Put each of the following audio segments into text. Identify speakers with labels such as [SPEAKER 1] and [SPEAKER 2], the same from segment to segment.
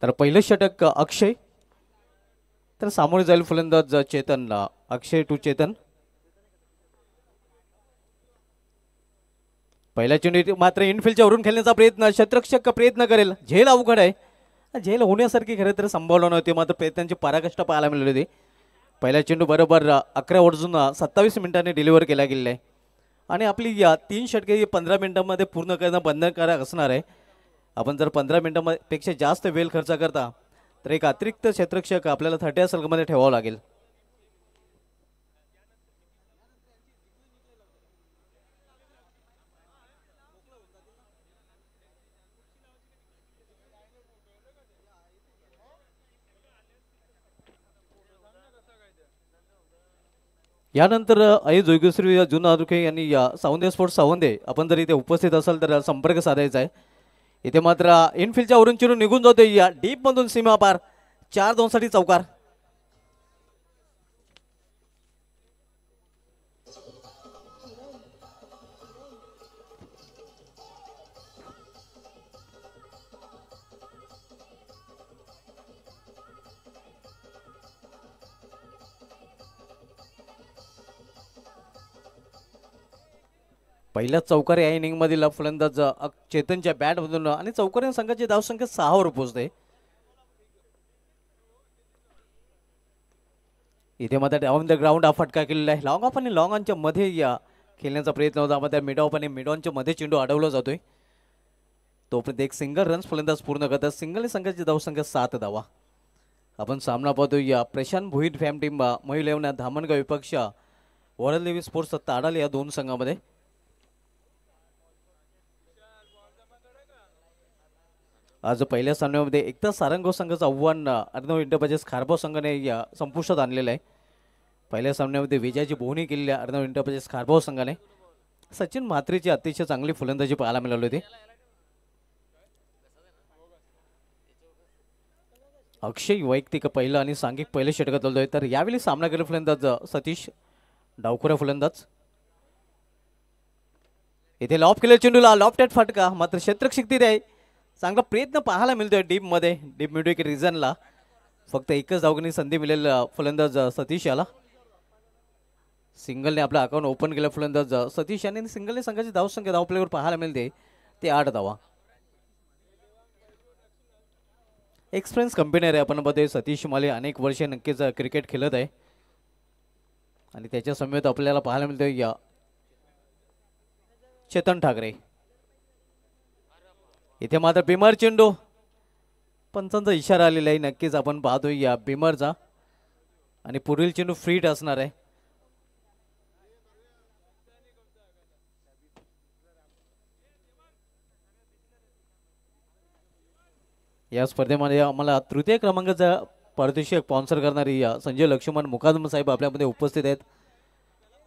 [SPEAKER 1] तर पहिलं षटक अक्षय, तर सामोरे जाईल फलंदाज चेतन. अक्षय टू चेतन. पहिल्या चेंडू मात्र इनफिल्डच्या वरून खेळण्याचा प्रयत्न, क्षेत्ररक्षक प्रयत्न करेल. झेल अवघड आहे, झेल होण्यासारखी खरं तर संभावना नव्हती, मात्र प्रयत्नांची पराकाष्ठा पाहायला मिळाली होती. पहिला चेंडू बरोबर 11 ओव्हरजून 27 मिनिटांनी डिलिव्हर केला गेलेला आहे आणि आपली या 3 षटके 15 मिनिटांमध्ये पूर्ण करणं बंधनकारक असणार आहे. आपण जर 15 मिनिटांपेक्षा जास्त वेळ खर्च करता तर एक अतिरिक्त क्षेत्ररक्षक आपल्याला 30 सर्कलमध्ये ठेवावं लागेल. यानंतर आई जोगेश्वरी जुना आदुखे यांनी सावंदे स्पोर्ट्स सावंदे आपण जर इथे उपस्थित असाल तर संपर्क साधायचा आहे. इथे मात्र इनफिल्डच्या वरून चेंडू निघून जातोय या डीप मधून सीमा पार. 4-2 साठी चौकार. पहिल्या चौकार या इनिंग मधील फलंदाज चेतनच्या बॅट मधून आणि चौकार संघाची धावसंख्या 6 वर पोहोचते. इथे मात्र डाऊन द ग्राउंड हा फटका केलेला आहे. लॉंग ऑफ आणि लॉंग ऑनच्या मध्ये या खेळण्याचा प्रयत्न होता, मात्र मिड ऑफ आणि मिड ऑनच्या मध्ये चेंडू अडवला जातोय. तोपर्यंत एक सिंगल रन्स फलंदाज पूर्ण करतात. सिंगल संघाची धावसंख्या 7 धावा. आपण सामना पाहतोय या प्रशांत भोईर फॅम टीम महिला धामणगाव विपक्ष वरदेवी स्पोर्ट्स ताडाल या दोन संघामध्ये. आज पहिल्या सामन्यामध्ये एकता सारंगाव संघाचं आव्हान अर्णव इंटरप्राइजेस खारबाव संघाने या संपुष्टात आणलेलं आहे. पहिल्या सामन्यामध्ये विजयाची बोहणी केलेल्या अर्णव इंटरप्राइजेस खारबाव संघाने सचिन म्हात्रेची अतिशय चांगली फलंदाजी पाहायला मिळाली होती. अक्षय वैयक्तिक पहिलं आणि सांघिक पहिले षटकात चालतोय, तर यावेळी सामना केला फलंदाज सतीश डावखुरा फलंदाज. इथे लॉफ केलेल्या चेंडूला लॉफ्टेड फटका, मात्र क्षेत्ररक्षक तिथे आहे. चांगला प्रयत्न पाहायला मिळतोय डीप मध्ये, डीप मिड विकेट रिजनला. फक्त एकच धावगणी संधी मिळेल फलंदाज सतीश याला. सिंगलने आपला अकाउंट ओपन केलं फलंदाज सतीश यांनी. सिंगलने संघाची धावसंख्या धाव प्लेवर पाहायला मिळते ते 8 धावा. एक्सपिरियन्स कंपनीर आहे आपण बघतोय. सतीश माले अनेक वर्षे नक्कीच क्रिकेट खेळत आहे आणि त्याच्या समेत आपल्याला पाहायला मिळतोय या चेतन ठाकरे. इथे मात्र बिमर चेंडू, पंचांचा इशारा आलेला आहे. नक्कीच आपण पाहतोय या बिमरचा आणि पुढील चेंडू फ्रीट असणार आहे. या स्पर्धेमध्ये आम्हाला तृतीय क्रमांकाचा पारितोषिक स्पॉन्सर करणारी संजय लक्ष्मण मुकादम साहेब आपल्यामध्ये उपस्थित आहेत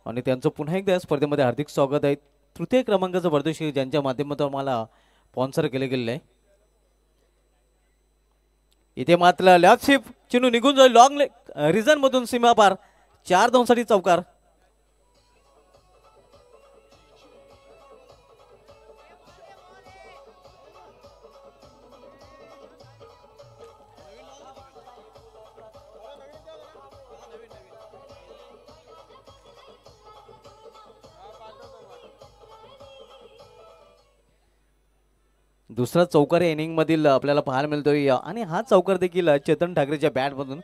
[SPEAKER 1] आणि त्यांचं पुन्हा एकदा या स्पर्धेमध्ये हार्दिक स्वागत आहे. तृतीय क्रमांकाचं पारितोषिक ज्यांच्या माध्यमातून आम्हाला स्पॉन्सर केले गेलेले आहे. इथे मात्र लेफ्ट शिप चेंडू निघून जाईल लॉंग रिझन मधून सीमा पार. 4-2 साठी चौकार. दुसरा चौकार या इनिंग मधील आपल्याला पाहायला मिळतोय आणि हा चौकार देखील चेतन ठाकरेच्या बॅट मधून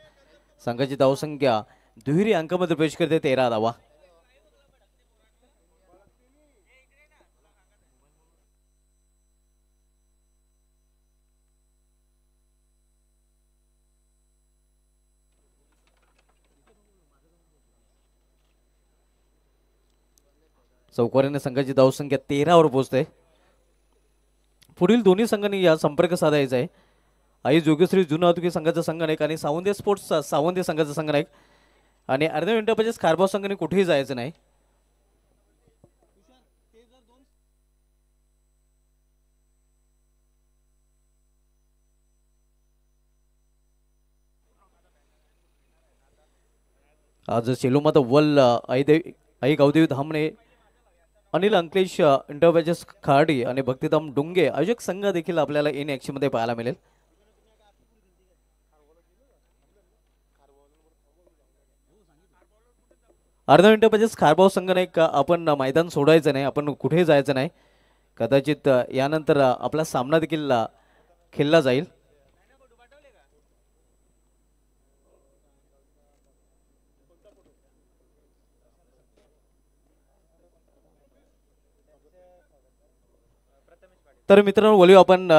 [SPEAKER 1] संघाची धावसंख्या दुहेरी अंकामध्ये प्रवेश करते 13 धावा. चौकाराने संघाची धावसंख्या 13 वर पोहोचते. पुढील दोन्ही संघांनी या संपर्क साधायचा आहे. आई जोगेश्वरी जुना वाहतुकी संघाचा संघनायक आणि सावंदे स्पोर्ट्स सावंदे संघाचा संघनायक आणि अर्णव इंटरप्राइजेस खारबाव संघाने कुठेही जायचं नाही. आज सेलूमाता वल आई गावदेवी धामणे, अनिल अंकलेश इंटरप्राइजेस खार्डी आणि भक्तिधाम डुंगे आयोजक संघ देखील आपल्याला इन ॲक्शनमध्ये पाहायला मिळेल. अर्धा मिनिटं म्हणजेच खारबाव संघ नाही का आपण मैदान सोडायचं नाही, आपण कुठेही जायचं नाही. कदाचित यानंतर आपला सामना देखील खेळला जाईल. तर मित्रांनो बोलूया आपण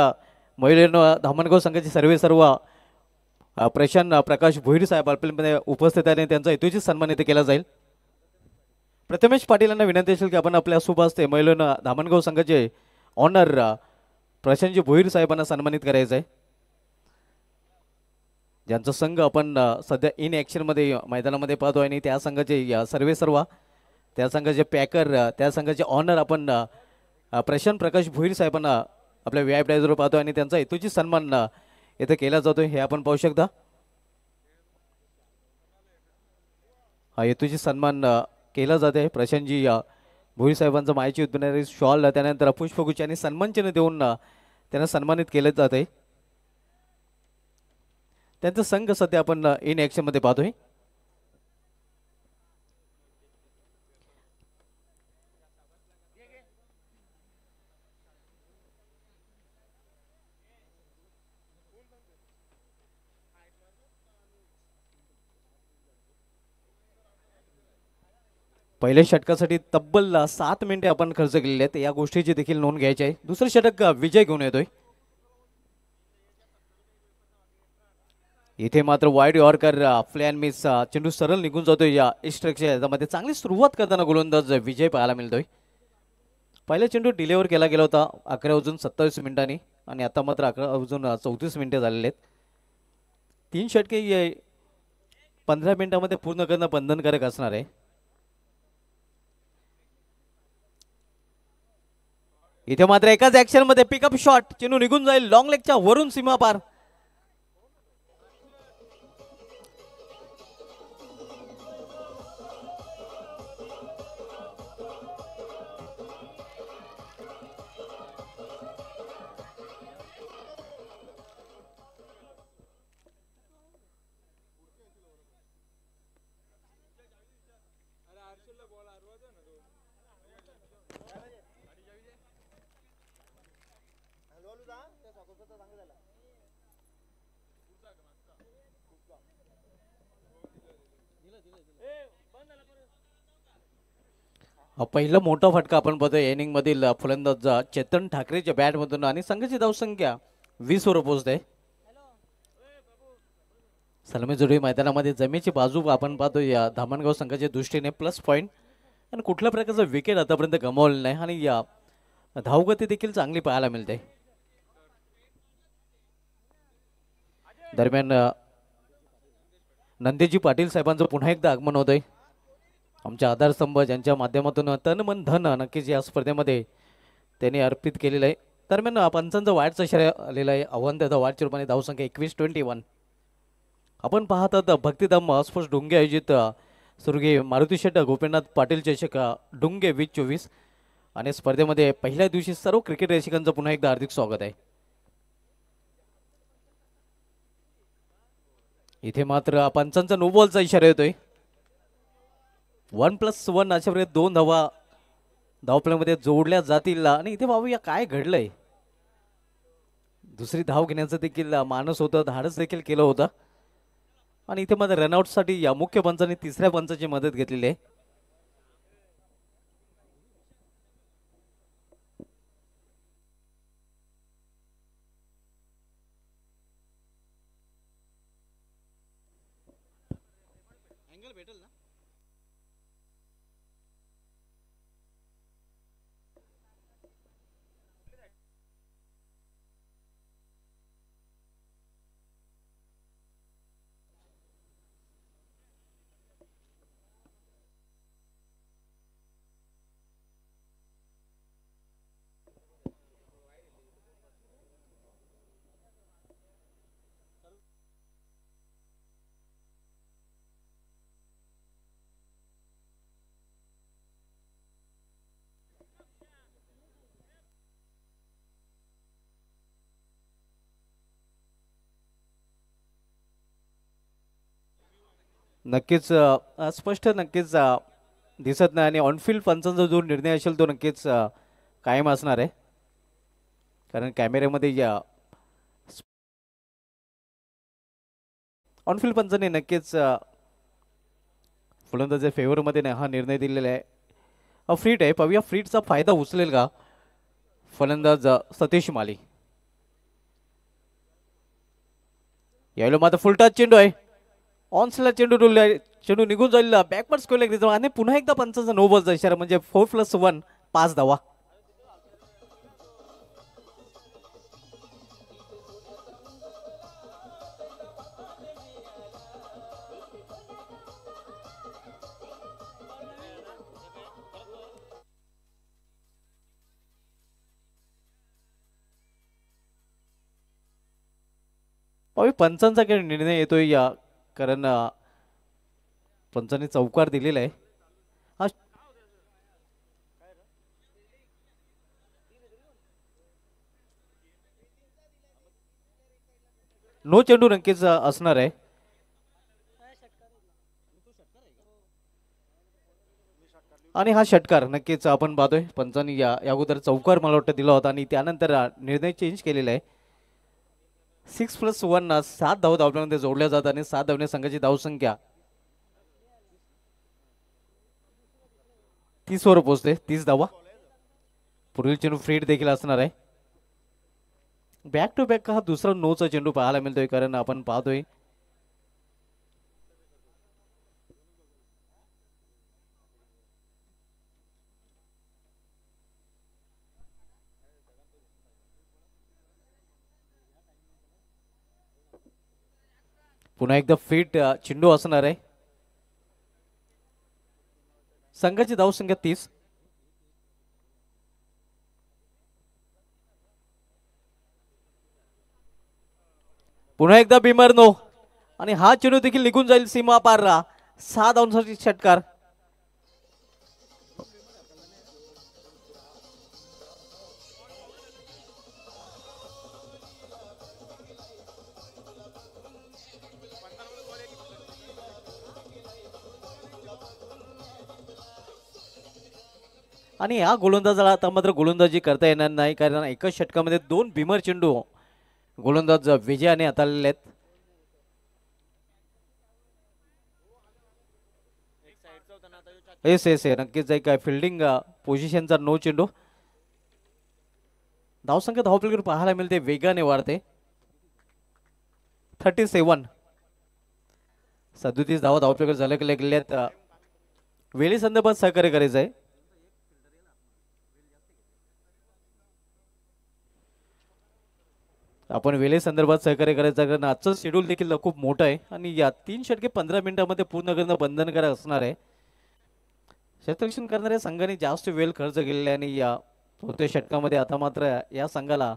[SPEAKER 1] महिलांना धामणगाव संघाचे सर्व प्रशांत प्रकाश भोईर साहेब आपल्यामध्ये उपस्थित आहे आणि त्यांचा हेतूची सन्मान इथे केला जाईल. प्रथमेश पाटील यांना विनंती असेल की आपण आपल्या शुभ हस्ते महिलांना धामणगाव संघाचे ऑनर प्रशांतजी भोईर साहेबांना सन्मानित करायचं आहे. ज्यांचा संघ आपण सध्या इन ॲक्शनमध्ये मैदानामध्ये पाहतो आणि त्या संघाचे सर्व त्या संघाचे पॅकर त्या संघाचे ऑनर आपण प्रशांत प्रकाश भोईर साहेबांना आपल्या व्ही आय पी डायजवर पाहतो आणि त्यांचा हेतूची सन्मान इथे केला जातो हे आपण पाहू शकता. हा हेतूची सन्मान केला जाते. प्रशांतजी भोईर साहेबांचा मायेची उत्पन्न शॉल त्यानंतर पुष्पगुच्छ आणि सन्मानचिन्ह देऊन त्यांना सन्मानित केले जाते. त्यांचा संघ सध्या आपण इन ॲक्शनमध्ये पाहतोय. पहिल्या षटकासाठी तब्बल 7 मिनिटे आपण खर्च केलेले आहेत. या गोष्टीची देखील नोंद घ्यायची आहे. दुसरं षटक विजय घेऊन येतोय. इथे मात्र वाईड यॉर्कर फ्लॅन मिस चेंडू सरळ निघून जातोय. या इस्ट्रेकच्या याच्यामध्ये चांगली सुरुवात करताना गोलंदाज विजय पाहायला मिळतोय. पहिला चेंडू डिलेवर केला गेला होता 11:27 मिनिटांनी आणि आता मात्र 11:34 मिनिटे झालेले आहेत. 3 षटके 15 मिनिटांमध्ये पूर्ण करणं बंधनकारक असणार आहे. इथे मात्र एकाच ऍक्शन मध्ये पिकअप शॉट चेंडू निघून जाईल लॉंग लेगच्या वरून सीमा पार. पहिला मोठा फटका आपण बघतोय इनिंग मधील फलंदाज चेतन ठाकरेच्या बॅट मधून आणि संघाची धावसंख्या 20 वर पोहोचते. सलमी जोडी मैदानामध्ये जमेची बाजू आपण पाहतो या धामणगाव संघाच्या दृष्टीने प्लस पॉईंट आणि कुठल्या प्रकारचं विकेट आतापर्यंत गमावलं नाही आणि या धावगती देखील चांगली पाहायला मिळते. दरम्यान नंदेजी पाटील साहेबांचं पुन्हा एकदा आगमन होतंय. आमच्या आधारस्तंभ ज्यांच्या माध्यमातून तन मन धन नक्कीच या स्पर्धेमध्ये त्यांनी अर्पित केलेलं आहे. दरम्यान पंचांचा वाईटचा इशारा आलेला आहे. आव्हान त्याचा वाईटच्या रूपाने धावसंख्या 21-21. आपण पाहतात भक्तिधाम स्पोर्ट्स डुंगे आयोजित स्वर्गीय मारुती शेट गोपीनाथ पाटील चषक डुंगे 2024 आणि स्पर्धेमध्ये पहिल्या दिवशी सर्व क्रिकेट रसिकांचं पुन्हा एकदा हार्दिक स्वागत आहे. इथे मात्र पंचांचा नो बॉलचा इशारा येतोय. 1+1 अशा प्रकारे 2 धावा धावपळीमध्ये जोडल्या जातील आणि इथे पाहूया काय घडलंय. दुसरी धाव घेण्याचं देखील मानस होतं, धाडस देखील केलं होतं आणि इथे मात्र रनआउटसाठी या मुख्य पंचाने तिसऱ्या पंचाची मदत घेतलेली आहे. नक्कीच स्पष्ट नक्कीच दिसत नाही आणि ऑनफिल्ड पंचांचा जो निर्णय असेल तो नक्कीच कायम असणार आहे, कारण कॅमेऱ्यामध्ये या ऑनफिल्ड पंचाने नक्कीच फलंदाजे फेवरमध्ये हा निर्णय दिलेला आहे. फ्रीट आहे, पाहूया फ्रीटचा फायदा उचलेल का फलंदाज सतीश माली. यावेळेला मात्र फुलटाच चेंडू आहे, ऑनसला चेंडू डुलला, चेंडू निघून जाईल बॅकवर्ड स्कोर आणि पुन्हा एकदा पंचांचा नो बॉलचा इशारा, म्हणजे 4+1 5 धावा. पंचांचा काही निर्णय येतोय या, कारण पंचांनी चौकार दिलेला आहे. हा नो चेंडू नक्कीच असणार आहे. आणि हा षटकार नक्कीच आपण पाहतोय, पंचांनी या अगोदर चौकार मला वाटतं दिला होता आणि त्यानंतर निर्णय चेंज केलेला आहे. 6+1 7 धावा धावण्यामध्ये जोडल्या जातात आणि 7 धावणे संघाची धावसंख्या 30 वर पोहोचते. 30 धावा. पुढील चेंडू फ्रीड देखील असणार आहे. बॅक टू बॅक हा दुसरा नोचा चेंडू पाहायला मिळतोय, कारण आपण पाहतोय पुन्हा एकदा फिट चेंडू असणार आहे. संघाची धावसंख्या 30. पुन्हा एकदा बिमर नो आणि हा चेंडू देखील निघून जाईल सीमा पारला. 6 धावांसाठी षटकार. आणि या गोलंदाजाला आता मात्र गोलंदाजी करता येणार नाही, कारण एकाच षटकामध्ये 2 बिमर चेंडू गोलंदाज विजयाने हाताळलेले आहेत. एस नक्कीच एक फिल्डिंग पोझिशनचा नो चेंडू. धावसंख्या धावपलीकडे पाहायला मिळते, वेगाने वाढते. 37. 37 धावा धावपलीकडे झाल्या गेल्यात. वेळी संदर्भात सहकार्य करायचं आहे. आपण वेळे संदर्भात सहकार्य करायचं, कारण आजचं शेड्यूल देखील खूप मोठं आहे आणि या 3 षटके 15 मिनिटांमध्ये पूर्ण करणं बंधनकारक असणार आहे. क्षेत्ररक्षण करणाऱ्या संघाने जास्त वेळ खर्च केलेला आहे आणि या 4थ्या षटकामध्ये आता मात्र या संघाला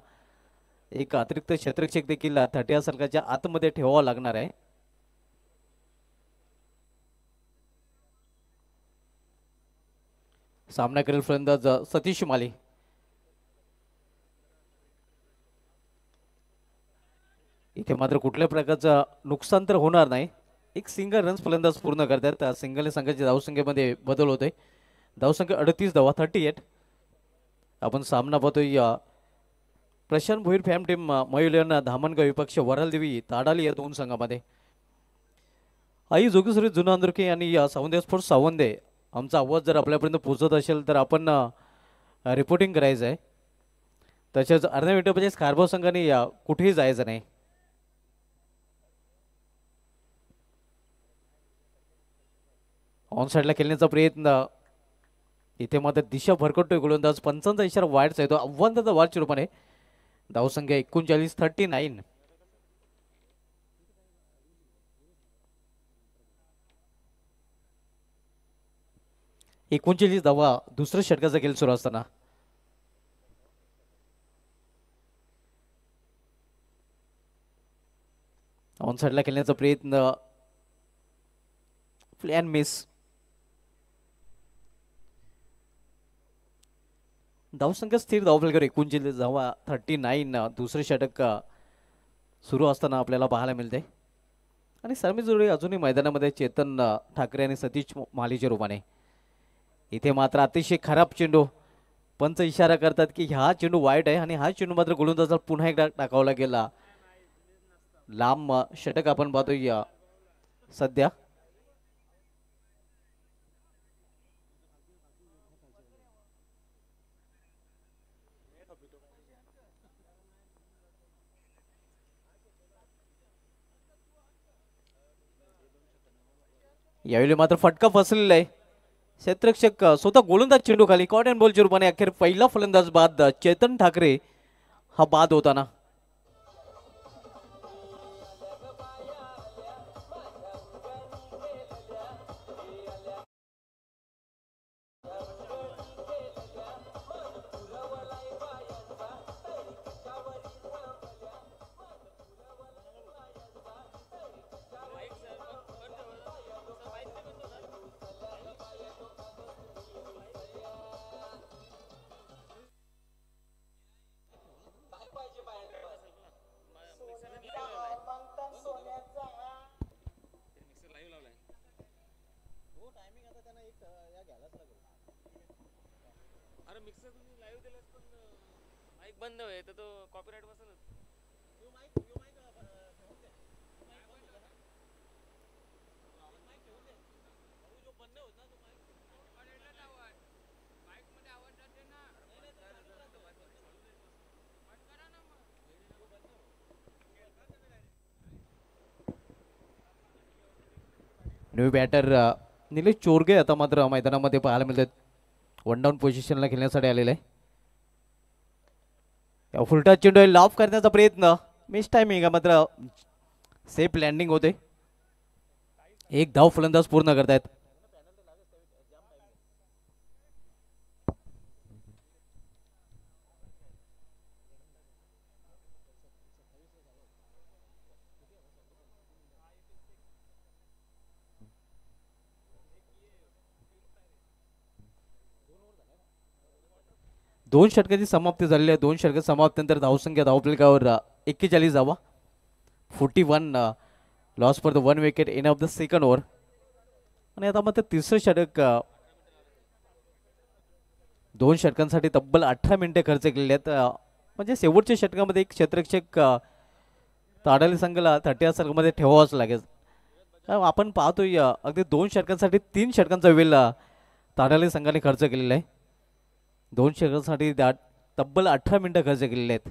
[SPEAKER 1] एक अतिरिक्त क्षेत्ररक्षक देखील 30 संघाच्या आतमध्ये ठेवावा लागणार आहे. सामना करेल फलंदाज सतीश माली. इथे मात्र कुठल्या प्रकारचं नुकसान तर होणार नाही. एक सिंगल रन्स फलंदाज पूर्ण करतात. सिंगल संघाच्या धावसंख्येमध्ये बदल होतोय. धावसंख्या 38 धावा 38. आपण सामना पाहतोय प्रशांत भोईर फॅम टीम मयुलियन धामणगाव विपक्ष वरालदेवी ताडाली या 2 संघामध्ये. आई जोगेश्वरी जुना अंदुरके आणि सावंदे स्पोर्ट्स सावंदे, आमचा आवाज जर आपल्यापर्यंत पोहोचत असेल तर आपण रिपोर्टिंग करायचं आहे. तसेच अर्ध्या मिनिटामध्ये स्कार्बो संघाने कुठेही जायचं नाही. ऑन साईडला खेळण्याचा प्रयत्न, इथे मात्र दिशा भरकटतोय गोलंदाज. पंचांचा इशारा वाईटचा येतो, आव्हानाचा वाढच्या रूपाने. धावसंख्या 39 39. धावा दुसऱ्या षटकाचा खेळ सुरू असताना. ऑन साईडला खेळण्याचा प्रयत्न, प्लॅन मिस. धावसंख्या स्थिर धावपलकर 39 धावा 39. दुसरे षटक सुरू असताना आपल्याला पाहायला मिळते आणि सर्मी जोडी अजूनही मैदानामध्ये चेतन ठाकरे आणि सतीश मालीच्या रूपाने. इथे मात्र अतिशय खराब चेंडू. पंच इशारा करतात की हा चेंडू वाईट आहे आणि हा चेंडू मात्र गोलंदाजाला पुन्हा एकदा टाकावला गेला. लांब षटक आपण पाहतोय सध्या. यावेळी मात्र फटका फसलेला आहे. क्षेत्ररक्षक स्वतः गोलंदाज चेंडू खाली कॉट अँड बॉलच्या रूपाने अखेर पहिला फलंदाज बाद चेतन ठाकरे हा बाद होताना.
[SPEAKER 2] बंद होय तर तो कॉपीराइट बसत.
[SPEAKER 1] न्यू बॅटर निलेश चोरगे आता मात्र मैदानामध्ये पाहायला मिळतात. वन डाऊन पोझिशनला खेळण्यासाठी आलेले आहे. फुलटा चेंडू लॉफ करण्याचा प्रयत्न मिस टायमिंग मात्र सेफ लँडिंग होते. एक धाव फलंदाज पूर्ण करतायत. दोन षटकाची समाप्ती झालेली आहे. दोन षटक समाप्तीनंतर धावसंख्या धावफलकावर 41 धावा. 41 loss for the 1 wicket in of the second over. आणि आता मात्र तिसरं षटक दोन षटकांसाठी तब्बल 18 मिनिटे खर्च केलेले आहेत. म्हणजे शेवटच्या षटकामध्ये एक क्षेत्ररक्षक ताडाली संघाला 30 सर्कलमध्ये ठेवावाच लागेल. आपण पाहतोय अगदी दोन षटकांसाठी 3 षटकांचा वेळ ताडाली संघाने खर्च केलेला आहे. दोन षटकांसाठी तब्बल 18 मिनिटं खर्च केलेले आहेत.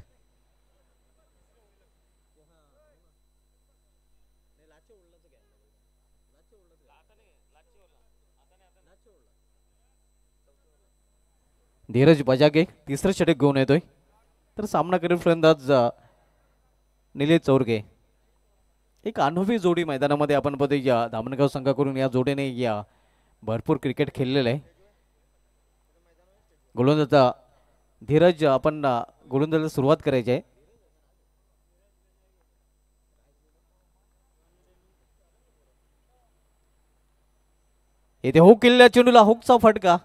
[SPEAKER 1] धीरज बजागे तिसरं षटक घेऊन येतोय. तर सामना करील फलंदाज निलेश चौरगे. एक अनुभवी जोडी मैदानामध्ये आपण बघतोय. धामणगाव संघाकडून या जोडीने भरपूर क्रिकेट खेळलेलं आहे. गोलंदाजा धीरज आपण गोलंदाजाला सुरुवात करायची आहे. इथे हुक केलेल्या चेंडूला हुकचा फटका.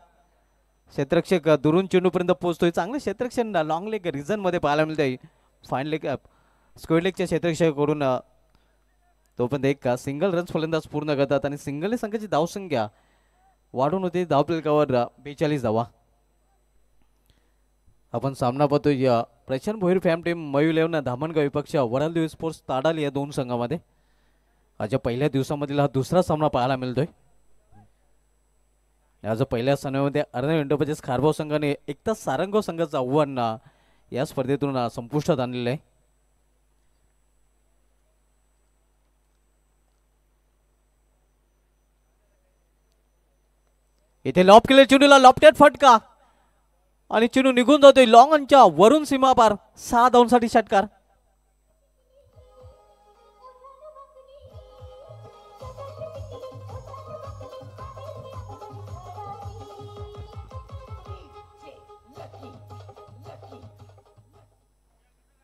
[SPEAKER 1] क्षेत्ररक्षक दुरून चेंडूपर्यंत पोहोचतोय. चांगलं क्षेत्ररक्षण लॉंग लेग रिझन मध्ये पाहायला मिळतंय. फाईन लेग स्क्वेअर लेगच्या क्षेत्ररक्षकाकडून तोपर्यंत एक सिंगल रन्स फलंदाज पूर्ण करतात आणि सिंगल संघाची धावसंख्या वाढून होते. धावफलकावर 42 धावा. आपण सामना पाहतोय प्रशांत भोईर फॅम टीम मयू 11 धामणगाव विपक्ष वराल स्पोर्ट्स ताडाली या दोन संघामध्ये आज पहिल्या दिवसामधील हा दुसरा सामना पाहायला मिळतोय. आज पहिल्या सामन्यामध्ये अर्णव इंडोपॅचेस खारबाव संघाने एकता सारंगाव संघाचं आव्हान या स्पर्धेतून संपुष्टात आणलेलं आहे. इथे लॉप केले चेंडूला लॉपटेड फटका आणि चेंडू निघून जातोय लॉंग ऑनच्या वरून सीमा पार. 6 धावांसाठी षटकार.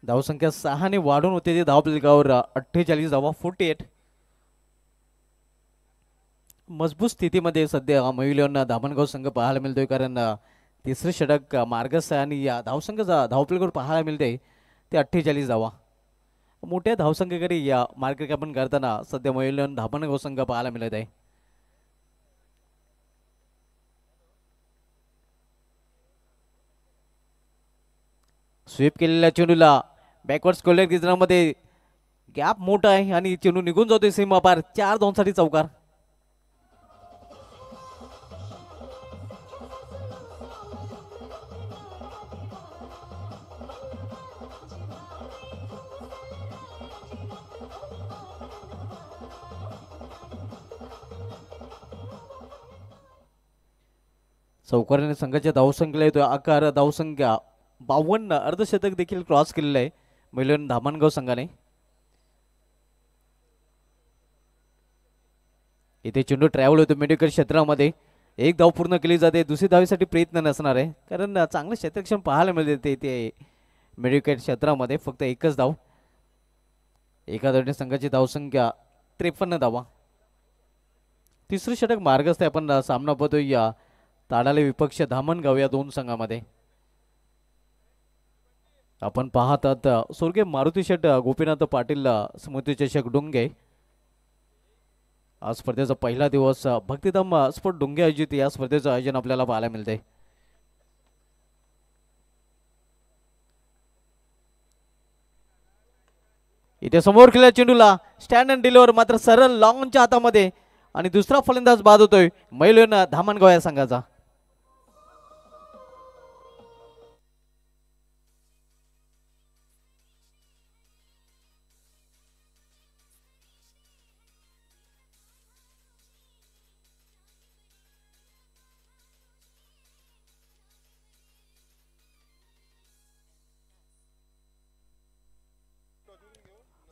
[SPEAKER 1] धावसंख्या 6 ने वाढून होते. धावफलकावर 48 धावा. 48. मजबूत स्थितीमध्ये सध्या महिलांना धामणगाव संघ पाहायला मिळतोय. कारण तिसरे षटक मार्गस्थ आणि या धावसंघाचा धावफलकावर पाहायला मिळते ते 48 धावा. मोठ्या धावसंख्येकडे या मार्केट आपण करताना सध्या महिलांना धामणगाव संघ पाहायला मिळत आहे. स्वीप केलेल्या चेंडूला बॅकवर्ड स्कोलर गिजरामध्ये गॅप मोठा आहे आणि चेंडू निघून जातोय सीमा पार. 4 धावांसाठी चौकार. चौकाराने संघाच्या धावसंख्येला येतोय आकार. धावसंख्या 52. अर्धशतक देखील क्रॉस केलेलं आहे महिलन धामणगाव संघाने. इथे चेंडू ट्रॅव्हल होतो मेडिकल क्षेत्रामध्ये. एक धाव पूर्ण केली जाते. दुसरी धावेसाठी प्रयत्न नसणार आहे कारण चांगलं क्षेत्रक्षण पाहायला मिळते इथे मेडिकल क्षेत्रामध्ये. फक्त एकच धाव. एका धावने संघाची धावसंख्या 53 धावा. तिसरं षटक मार्गस्थ आहे. आपण सामना पाहतोय या ताडाले विपक्ष धामणगाव या दोन संघामध्ये. आपण पाहत आहात स्वर्गीय मारुती शेठ गोपीनाथ पाटील स्मृतिचषक डोंगे. आज स्पर्धेचा पहिला दिवस. भक्तिधाम स्पोर्ट डोंगे आयोजित या स्पर्धेचं आयोजन आपल्याला पाहायला मिळते. इथे समोर खेळल्या चेंडूला स्टँड अँड डिलिव्हर मात्र सरळ लॉंगच्या हातामध्ये आणि दुसरा फलंदाज बाद होतोय मैलोन धामणगाव या संघाचा.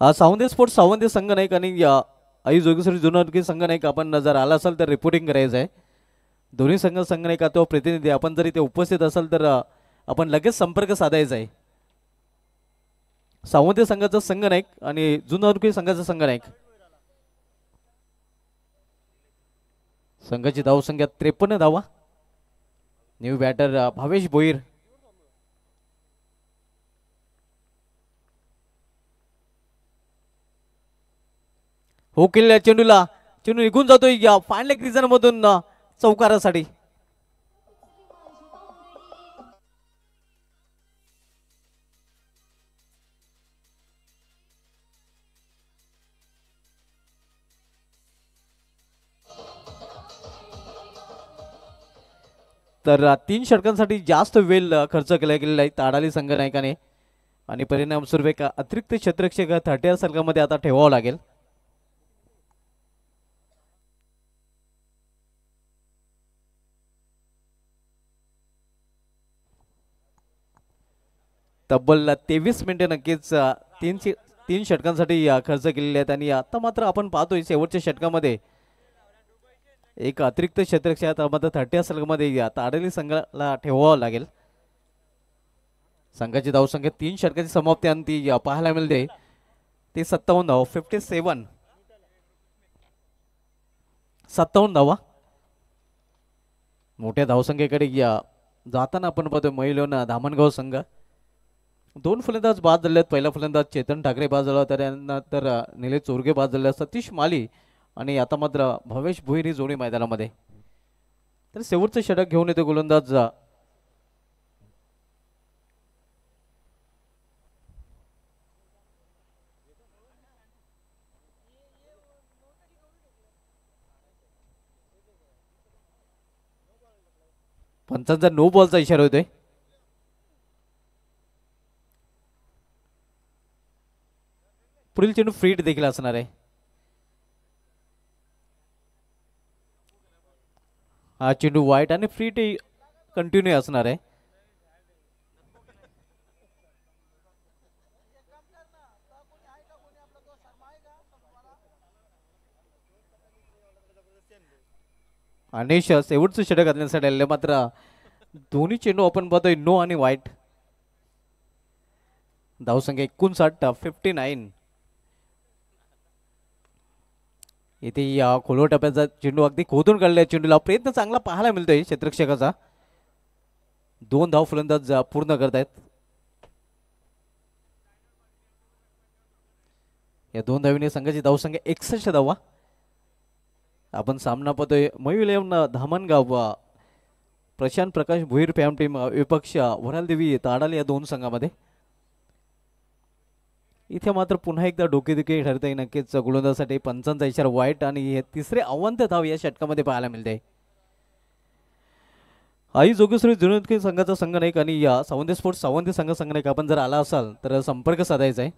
[SPEAKER 1] सावंत स्पोर्ट्स सावंत संघ नाही आणि आई जोगेश्वरी जुनार संघ नाही. आपण जर आला असाल तर रिपोर्टिंग करायचं आहे. दोन्ही संघ नाही का तो प्रतिनिधी आपण जर इथे उपस्थित असाल तर आपण लगेच संपर्क साधायचा आहे. सावंत संघाचा संघ नाईक आणि जुनार संघाचा संघ नाईक. संघाची धावसंख्या 53 धावा. New batter Bhavesh Bhoir. हो केलेल्या चेंडूला चेंडू निघून जातोय या फायनल रिजन मधून चौकारासाठी. तर 3 षटकांसाठी जास्त वेळ खर्च केला गेलेला आहे ताडाली संघ नायकाने आणि परिणामस्वरूप एक अतिरिक्त क्षेत्ररक्षक 30 संघामध्ये आता ठेवावं लागेल. तब्बल 23 मिनिटे नक्कीच 3 षटकांसाठी खर्च केलेले आहेत आणि आता मात्र आपण पाहतोय शेवटच्या षटकामध्ये एक अतिरिक्त क्षेत्ररक्षक मात्र 30 संघामध्ये ताडली संघाला ठेवावं लागेल. संघाची धावसंख्या 3 षटकाची समाप्ती आणि ती पाहायला मिळते ते 57 धावा. 57 धावा. मोठ्या धावसंख्येकडे जाताना आपण पाहतोय महिलोन धामणगाव संघ. 2 फलंदाज बाद झाले आहेत. पहिला फलंदाज चेतन ठाकरे बाद झाला त्यानंतर निलेश चोरगे बाद झाले. सतीश माली आणि आता मात्र भवेश भोईर ही जोडी मैदानामध्ये. तर शेवटचं षटक घेऊन येतो गोलंदाज पंचांचा नो बॉलचा इशारा होतोय. पुढील चेंडू फ्रीट देखील असणार आहे. हा चेंडू वाईट आणि फ्रीट कंटिन्यू असणार आहे. अनिश शेवटचं षटक घालण्यासाठी आलेलं मात्र दोन्ही चेंडू आपण पाहतोय नो आणि वाईट. धावसंख्या 59. इथे या खोलवर टप्प्याचा चेंडू अगदी खोदून काढलेला चेंडूला प्रयत्न चांगला पाहायला मिळतोय क्षेत्ररक्षकाचा. 2 धाव फलंदाज पूर्ण करतायत. या 2 धावीने संघाची धावसंख्या 61 धावा. आपण सामना पाहतोय मयूर धामणगाव प्रशांत प्रकाश भुईर पॅम टीम विपक्ष वरालदेवी ताडाल या दोन संघामध्ये. इथे मात्र पुन्हा एकदा डोकेदुखी ठरते नक्कीच गोलंदाजासाठी. पंचांचा इशारा वाईट आणि हे तिसरे अवंत धाव या षटकामध्ये पाहायला मिळते. आई जोगेश्वरी जुनोदकी संघाचा संघनायक आणि या सावंत स्पोर्ट्स सावंत संघ संघनायक आपण जर आला असाल तर संपर्क साधायचा आहे.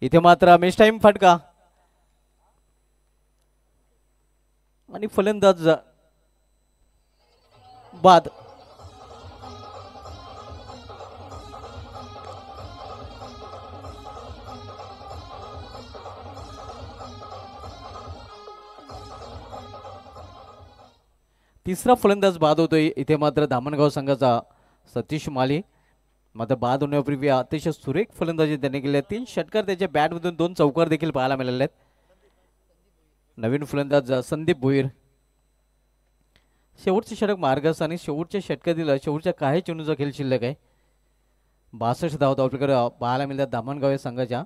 [SPEAKER 1] इथे मात्र मिस टाइम फटका आणि फलंदाज बाद. तिसरा फलंदाज बाद होतोय. इथे मात्र धामणगाव संघाचा सतीश माली मात्र बाद होण्यापूर्वी अतिशय सुरेख फलंदाजी त्याने केली. 3 षटकार त्याच्या बॅटमधून 2 चौकार देखील पाहायला मिळाले आहेत. नवीन फलंदाज संदीप भोईर. शेवटचे षटक मार्गस आणि शेवटच्या षटकातील शेवटच्या काही चेंडूचा खेळ शिल्लक आहे. 62 धावा आपल्याकडे पाहायला मिळतात धामणगाव या संघाच्या.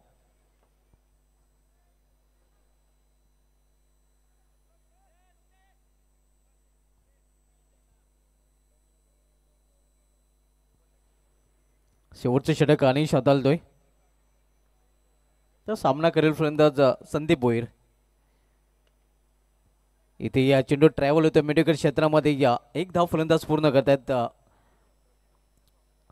[SPEAKER 1] शेवटचे षटक आणि शोधालतोय तर सामना करेल फलंदाज संदीप भोईर. इथे या चेंडू ट्रॅव्हल होतं मिडविकेट क्षेत्रामध्ये. या एक धाव फलंदाज पूर्ण करतायत.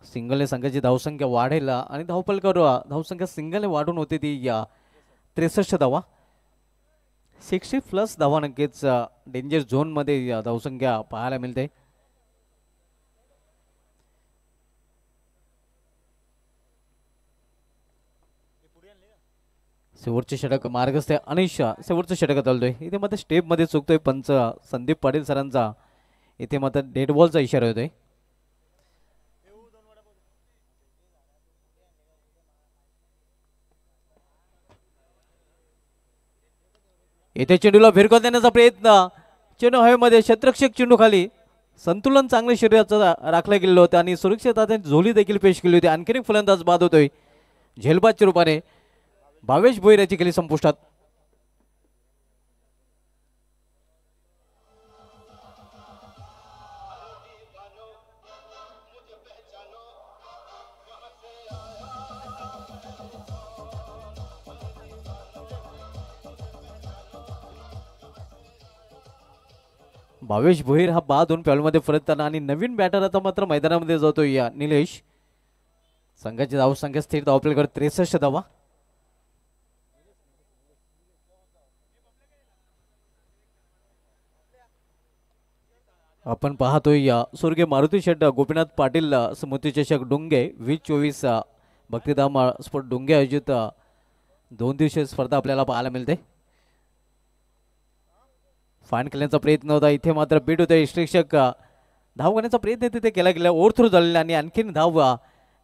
[SPEAKER 1] सिंगलने संघाची धावसंख्या वाढेल आणि धावपलकर धावसंख्या सिंगलने वाढून होते ती या 63 धावा. 60+ धावा नक्कीच डेंजर झोनमध्ये धावसंख्या पाहायला मिळते. शेवटचे षटक मार्गस्थ अनिश शेवटचं षटक चालतोय. इथे मात्र स्टेपमध्ये चुकतोय पंच संदीप पाटील सरांचा. इथे मात्र डेड बॉलचा इशारा होतोय. इथे चेंडूला भिरकाव देण्याचा प्रयत्न. चेंडू हवेमध्ये क्षेत्ररक्षक चेंडू खाली. संतुलन चांगले शरीराचं राखलं गेलेलं होतं आणि सुरक्षित झोली देखील पेश केली होती. आणखीन एक फलंदाज बाद होतोय झेलबादच्या रूपाने. भावेश भोईर याची केली संपुष्टात. भावेश भोईर हा बाद होऊन पॅलमध्ये परतताना आणि नवीन बॅटर आता मात्र मैदानामध्ये जातो या निलेश. संघाची धावसंख्या स्थिर आपल्याकडे 63 धावा. आपण पाहतोय या स्वर्गीय मारुती शेट गोपीनाथ पाटील स्मृती चषक डोंगे 2024 भक्तिधाम स्पोर्ट डोंगे आयोजित 2 दिवसीय स्पर्धा आपल्याला पाहायला मिळते. फाईन खेळण्याचा प्रयत्न होता. इथे मात्र बीट होते. शिक्षक धाव घेण्याचा प्रयत्न तिथे केला गेला. ओव्हर थ्रू झालेला आणि आणखीन धाव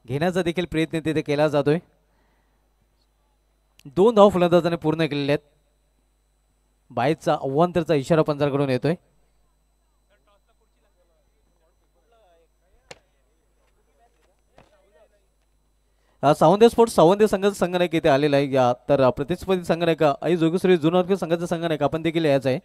[SPEAKER 1] घेण्याचा देखील प्रयत्न तिथे केला जातोय. 2 धाव फलंदाजाने पूर्ण केलेले आहेत. बाईचा अव्वांतरचा इशारा पंचांकडून येतोय. सावंत स्पोर्ट्स सावंत संघाचा संघनायक इथे आलेला आहे. या तर प्रतिस्पर्धी संघनायक आई जोगेश्वरी जुनोदकी संघाचा संघनायक आपण देखील याच आहे.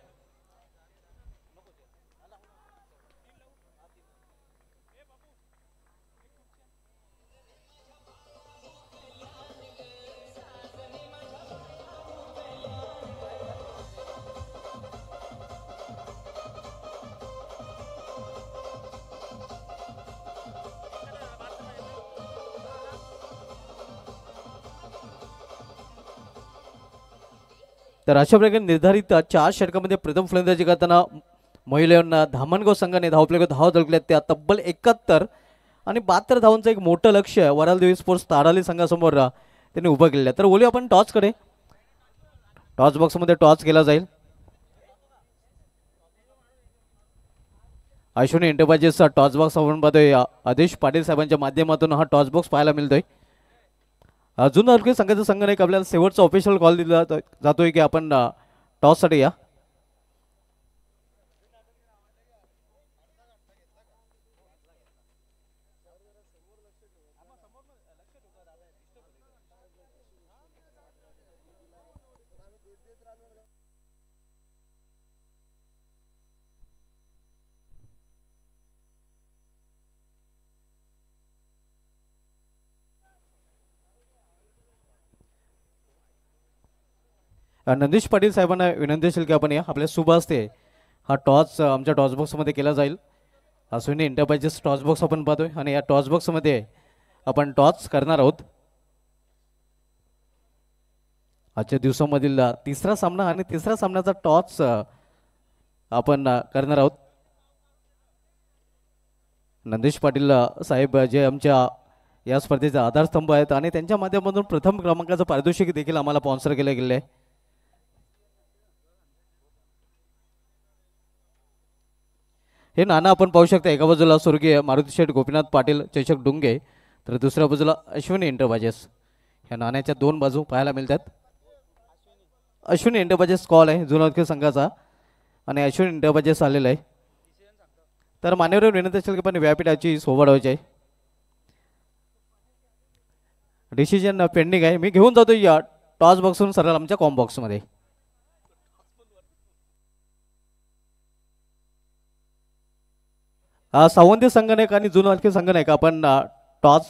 [SPEAKER 1] तर अशा प्रकारे निर्धारित 4 षटकामध्ये प्रथम फलंदाजी करताना महिलांना धामणगाव संघाने धाव झळकल्यात त्या तब्बल 71 आणि 72 धावांचं एक मोठं लक्ष्य वरालदेवी स्पोर्ट्स ताडाली संघासमोर त्यांनी उभं केलेलं आहे. तर बोलूया आपण टॉसकडे. टॉस बॉक्समध्ये टॉस केला जाईल. अश्विनी एंटरप्राइजेसचा टॉस बॉक्स आपण पाहतोय. आदेश पाटील साहेबांच्या माध्यमातून हा टॉस बॉक्स पाहायला मिळतोय. अजून आणखी संघाचा संघनायक आपल्याला शेवटचा ऑफिशियल कॉल दिला जातोय की आपण टॉससाठी या. नंदीश पाटील साहेबांना विनंती असेल की आपण या आपल्या शुभ हस्ते हा टॉस आमच्या टॉस बॉक्समध्ये केला जाईल. अश्विनी एंटरप्राइजेस टॉस बॉक्स आपण पाहतोय आणि या टॉस बॉक्समध्ये आपण टॉस करणार आहोत. आजच्या दिवसामधील तिसरा सामना आणि तिसऱ्या सामन्याचा टॉस आपण करणार आहोत. नंदीश पाटील साहेब जे आमच्या या स्पर्धेचे आधारस्तंभ आहेत आणि त्यांच्या माध्यमातून प्रथम क्रमांकाचं पारितोषिक देखील आम्हाला स्पॉन्सर केलं गेलं आहे. हे नाणं आपण पाहू शकता. एका बाजूला स्वर्गीय मारुती शेठ गोपीनाथ पाटील चषक डुंगे तर दुसऱ्या बाजूला अश्विनी एंटरप्राइजेस. ह्या नाण्याच्या दोन बाजू पाहायला मिळतात. अश्विनी एंटरप्राइजेस कॉल आहे जुनोदखे संघाचा आणि अश्विनी एंटरप्राइजेस आलेला आहे. तर मान्यवर विनंती असेल की पण व्यापीठाची सोबत व्हायची आहे. डिसिजन पेंडिंग आहे. मी घेऊन जातो या टॉस बॉक्सवरून सरळ आमच्या कॉम बॉक्समध्ये. सावंती संघनायक आणि जुनोदखे संघनायक आपण टॉस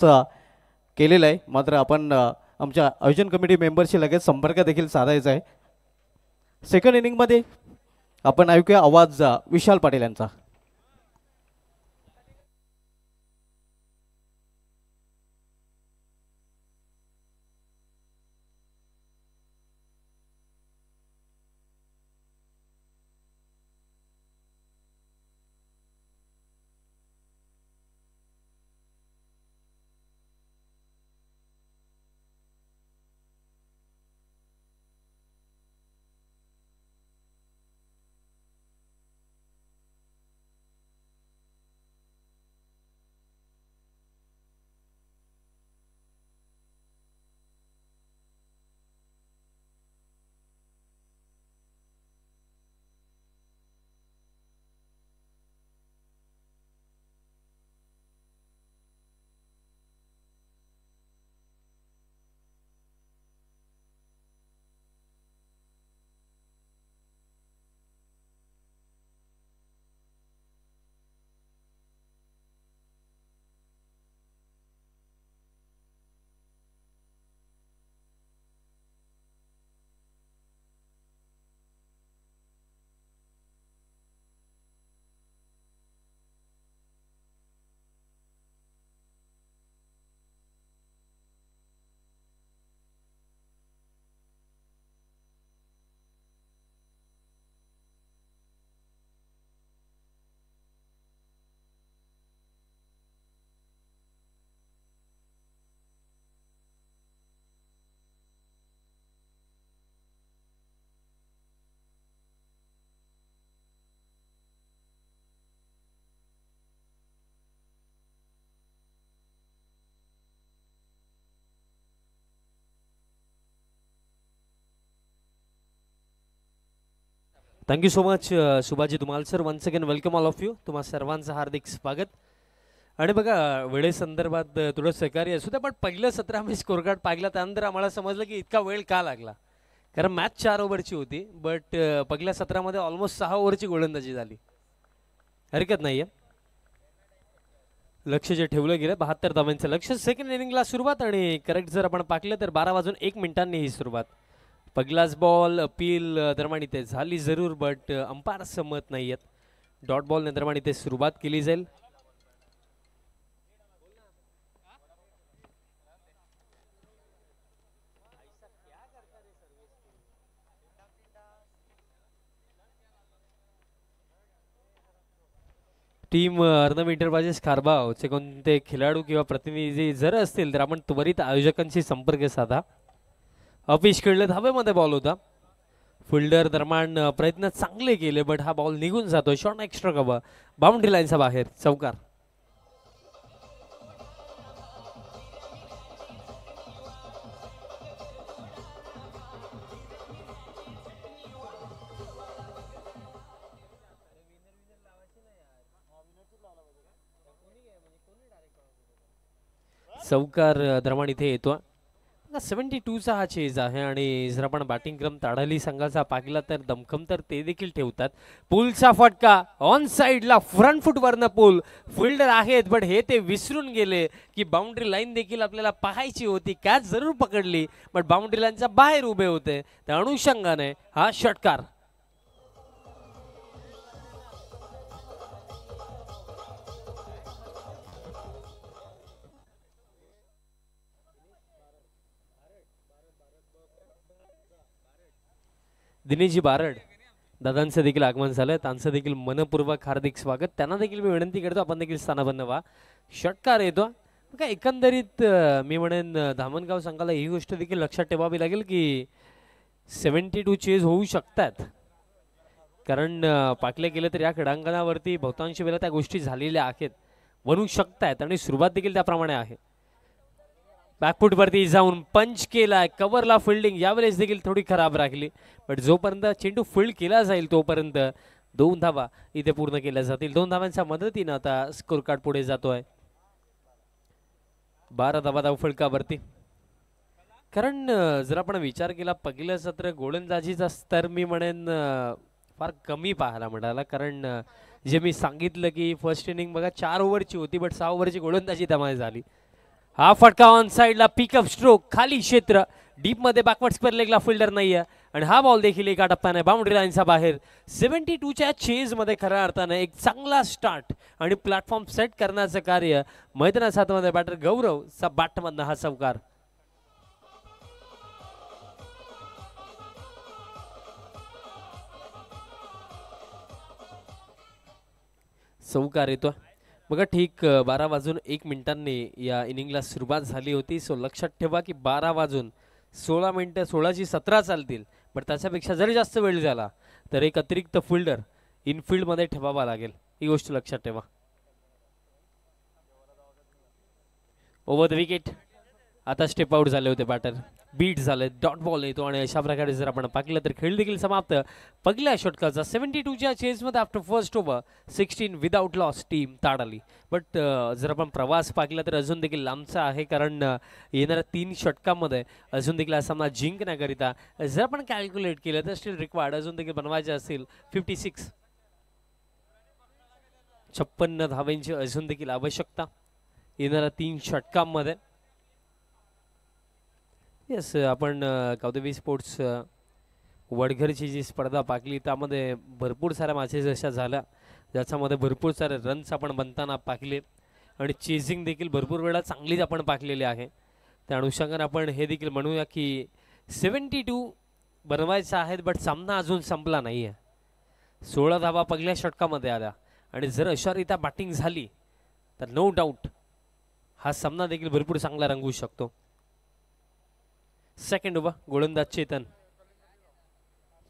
[SPEAKER 1] केलेला आहे. मात्र आपण आमच्या आयोजन कमिटी मेंबरशी लगेच संपर्क देखील साधायचा आहे. सेकंड इनिंगमध्ये आपण ऐकूया आवाज विशाल पाटील यांचा.
[SPEAKER 3] Thank you so much Subhaji Dhumal sir. Once again welcome all of you. तुम्हा सर्वांचं हार्दिक स्वागत. आणि बघा वेळेसंदर्भात थोडं सहकार्य असू द्या पण पहिलं सत्र आम्ही स्कोर कार्ड पाहिला त्यानंतर आम्हाला समजलं की इतका वेळ का लागला. कारण मॅच 4 ओव्हरची होती बट पहिल्या सत्रामध्ये ऑलमोस्ट 6 ओव्हरची गोलंदाजी झाली. हरकत नाही आहे. लक्ष जे ठेवलं गेलं 72 धावांचं लक्ष. सेकंड इनिंगला सुरुवात आणि करेक्ट जर आपण पाहिलं तर 12:01 ही सुरुवात. पहिलाच बॉल अपील दरम्यान इथे झाली जरूर बट अंपायर सहमत नाही आहेत. डॉट बॉल दरम्यान इथे सुरुवात केली जाईल. टीम अर्नब एंटरप्राइजेस खारबावचे कोणते खेळाडू किंवा प्रतिनिधी जर असतील तर आपण त्वरित आयोजकांशी संपर्क साधा. अपिश खेळले धावेमध्ये बॉल होता. फिल्डर दरम्यान प्रयत्न चांगले केले बट हा बॉल निघून जातो. शॉर्ट एक्स्ट्रा कव्हर बाउंड्री लाईनच्या बाहेर चौकार. चौकार दरम्यान इथे येतो. 72चा हा चेज आहे आणि जर आपण बॅटिंग क्रम ताडाली संघाचा पाहिला तर दमखम तर ते देखील ठेवतात. पुलचा फटका ऑन साइडला फ्रंट फुटवरनं पूल फिल्डर आहेत बट हे ते विसरून गेले की बाउंड्री लाईन देखील आपल्याला पाहायची होती. कॅच जरूर पकडली बट बाउंड्री लाईनच्या बाहेर उभे होते. त्या अनुषंगाने हा षटकार. दिनेशजी बारड दादांचं देखील आगमन झालं. त्यांचं देखील मनपूर्वक हार्दिक स्वागत. त्यांना देखील मी विनंती करतो आपण देखील स्थानापन्न व्हा. षटकार येतो काय एकंदरीत मी म्हणेन धामणगाव संघाला ही गोष्ट देखील लक्षात ठेवावी लागेल की 72 चेज होऊ शकतात. कारण पाकले गेले तर या क्रीडांगणावरती बहुतांश वेळेला त्या गोष्टी झालेल्या आहेत, बनू शकतात आणि सुरुवात देखील त्याप्रमाणे आहे. बॅकफुट वरती जाऊन पंच केलाय, कव्हरला फिल्डिंग यावेळेस देखील थोडी खराब राहिली बट जोपर्यंत चेंडू फील्ड केला जाईल तोपर्यंत 2 धावा इथे पूर्ण केल्या जातील. 2 धावांच्या मदतीनं आता स्कोर कार्ड पुढे जातोय. 12 धावा धाव फलकावरती. कारण जर आपण विचार केला पहिलं सत्र गोलंदाजीचा स्तर मी म्हणेन फार कमी पाहायला मिळाला. कारण जे मी सांगितलं की फर्स्ट इनिंग बघा 4 ओव्हरची होती बट 6 ओव्हरची गोलंदाजी त्यामध्ये झाली. हा फटका ऑन साइडला पिकअप स्ट्रोक खाली क्षेत्र डीप मध्ये बॅकवर्ड स्क्वेअर लेगला फिल्डर नाहीये आणि हा बॉल देखील एका टप्प्याने बाउंड्री लाईनच्या बाहेर. 72च्या चेज मध्ये खऱ्या अर्थाने एक चांगला स्टार्ट आणि प्लॅटफॉर्म सेट करण्याचं कार्य मैदानाच्या हातामध्ये बॅटर गौरवचा बॅटमधनं हा चौकार. चौकार येतो बघा. ठीक 12 वाजून 1 मिनिटांनी या इनिंगला सुरुवात झाली होती. सो लक्षात ठेवा की 12 वाजून 16 मिनिटं 16ची 17 चालतील बट त्याच्यापेक्षा जरी जास्त वेळ झाला तर एक अतिरिक्त फिल्डर इनफिल्डमध्ये ठेवावा लागेल. ही गोष्ट लक्षात ठेवा. ओव्हर द विकेट आता स्टेप आउट झाले होते बॅटर, बीट झाले, डॉट बॉल येतो आणि अशा प्रकारे जर आपण पाहिलं तर खेळ देखील समाप्त. पहिल्या षटकाचा 72च्या चेजमध्ये after first over 16 without loss team ताडाली. बट जर आपण प्रवास पाहिला तर अजून देखील लांबचा आहे. कारण येणाऱ्या 3 षटकामध्ये अजून देखील हा सामना जिंकण्याकरिता जर आपण कॅल्क्युलेट केलं तर स्टील रिक्वायर्ड अजून देखील बनवायचे असतील 56 56 धावांची अजून देखील आवश्यकता येणाऱ्या 3 षटकांमध्ये. येस आपण कौदवी स्पोर्ट्स वडघरची जी स्पर्धा पाहिली त्यामध्ये भरपूर साऱ्या मॅचेस अशा झाल्या ज्याच्यामध्ये भरपूर सारे रन्स आपण बनताना पाहिले आणि चेजिंग देखील भरपूर वेळा चांगलीच आपण पाहिलेली आहे. त्या अनुषंगाने आपण हे देखील म्हणूया की 72 बनवायचं आहेत बट सामना अजून संपला नाही आहे. 16 धावा पहिल्या षटकामध्ये आल्या आणि जर अशारित्या बॅटिंग झाली तर नो डाऊट हा सामना देखील भरपूर चांगला रंगवू शकतो. सेकंड ओव्हर गोलंदाज